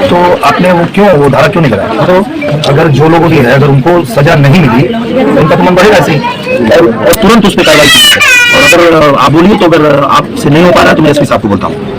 तो आपने वो क्यों वो धारा क्यों नहीं कराया? तो अगर जो लोगों की है अगर उनको सजा नहीं मिली तो उनका तो मन बढ़ेगा ऐसे ही और तुरंत उस पर कार्रवाई की। और अगर आप बोलिए तो अगर आपसे नहीं हो पा रहा है तो मैं एसपी साहब को बोलता हूँ।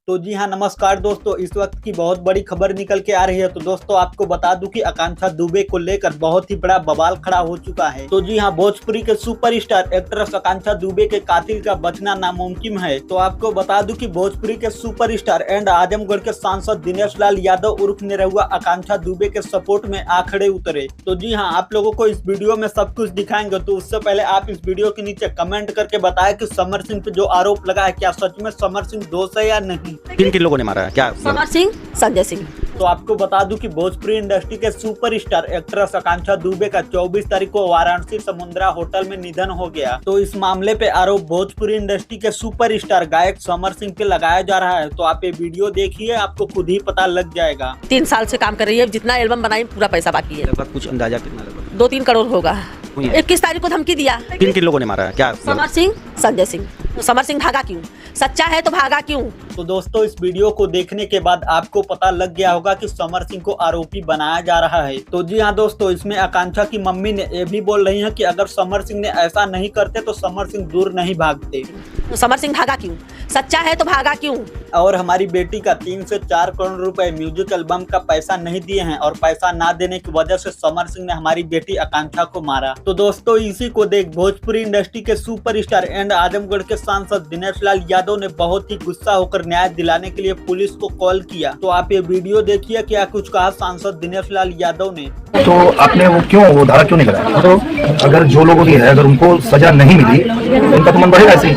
तो जी हाँ, नमस्कार दोस्तों। इस वक्त की बहुत बड़ी खबर निकल के आ रही है। तो दोस्तों आपको बता दूं कि आकांक्षा दुबे को लेकर बहुत ही बड़ा बवाल खड़ा हो चुका है। तो जी हाँ, भोजपुरी के सुपरस्टार एक्ट्रेस आकांक्षा दुबे के कातिल का बचना नामुमकिन है। तो आपको बता दूं कि भोजपुरी के सुपरस्टार एंड आजमगढ़ के सांसद दिनेश लाल यादव उर्फ निरहुआ आकांक्षा दुबे के सपोर्ट में आ खड़े उतरे। तो जी हाँ, आप लोगों को इस वीडियो में सब कुछ दिखाएंगे। तो उससे पहले आप इस वीडियो के नीचे कमेंट करके बताएं कि समर सिंह पे जो आरोप लगा है क्या सच में समर सिंह दोष है या नहीं। किन लोगों ने मारा है क्या? समर सिंह, संजय सिंह। तो आपको बता दूं कि भोजपुरी इंडस्ट्री के सुपरस्टार एक्ट्रेस आकांक्षा दुबे का 24 तारीख को वाराणसी समुद्रा होटल में निधन हो गया। तो इस मामले पे आरोप भोजपुरी इंडस्ट्री के सुपरस्टार गायक समर सिंह पे लगाया जा रहा है। तो आप ये वीडियो देखिए, आपको खुद ही पता लग जाएगा। 3 साल से काम कर रही है, जितना एल्बम बनाई पूरा पैसा बाकी है। लगभग कुछ अंदाजा कितना? लगभग 2-3 करोड़ होगा। 21 तारीख को धमकी दिया। किन लोगों ने मारा है क्या? समर सिंह, संजय सिंह। तो समर सिंह भागा क्यों? सच्चा है तो भागा क्यों? तो दोस्तों इस वीडियो को देखने के बाद आपको पता लग गया होगा कि समर सिंह को आरोपी बनाया जा रहा है। तो जी हाँ दोस्तों, इसमें आकांक्षा की मम्मी ने ये भी बोल रही है कि अगर समर सिंह ने ऐसा नहीं करते तो समर सिंह दूर नहीं भागते। तो समर सिंह भागा क्यों? सच्चा है तो भागा क्यों? और हमारी बेटी का 3 से 4 करोड़ रुपए म्यूजिक एल्बम का पैसा नहीं दिए हैं और पैसा ना देने की वजह से समर सिंह ने हमारी बेटी आकांक्षा को मारा। तो दोस्तों इसी को देख भोजपुरी इंडस्ट्री के सुपरस्टार एंड आजमगढ़ के सांसद दिनेश लाल यादव ने बहुत ही गुस्सा होकर न्याय दिलाने के लिए पुलिस को कॉल किया। तो आप ये वीडियो देखिए क्या कुछ कहा सांसद दिनेश लाल यादव ने। तो आपने वो क्यों वो धारा क्यों नहीं कराया? तो अगर जो लोगों की है अगर उनको सजा नहीं मिली तो उनका तो मन बढ़ेगा ऐसे ही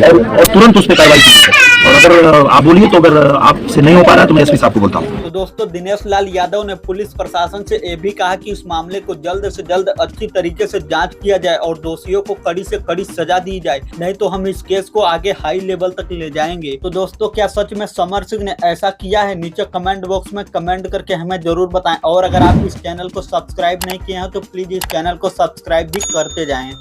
और तुरंत उस पर कार्रवाई की। और अगर आप बोलिए तो अगर आपसे नहीं हो पा रहा है तो मैं एसपी साहब को बोलता हूँ। तो दोस्तों दिनेश लाल यादव ने पुलिस प्रशासन से ये भी कहा कि इस मामले को जल्द से जल्द अच्छी तरीके से जांच किया जाए और दोषियों को कड़ी से कड़ी सजा दी जाए, नहीं तो हम इस केस को आगे हाई लेवल तक ले जाएंगे। तो दोस्तों क्या सच में समर सिंह ने ऐसा किया है? नीचे कमेंट बॉक्स में कमेंट करके हमें जरूर बताएं। और अगर आप इस चैनल को सब्सक्राइब नहीं किए हैं तो प्लीज इस चैनल को सब्सक्राइब भी करते जाएं।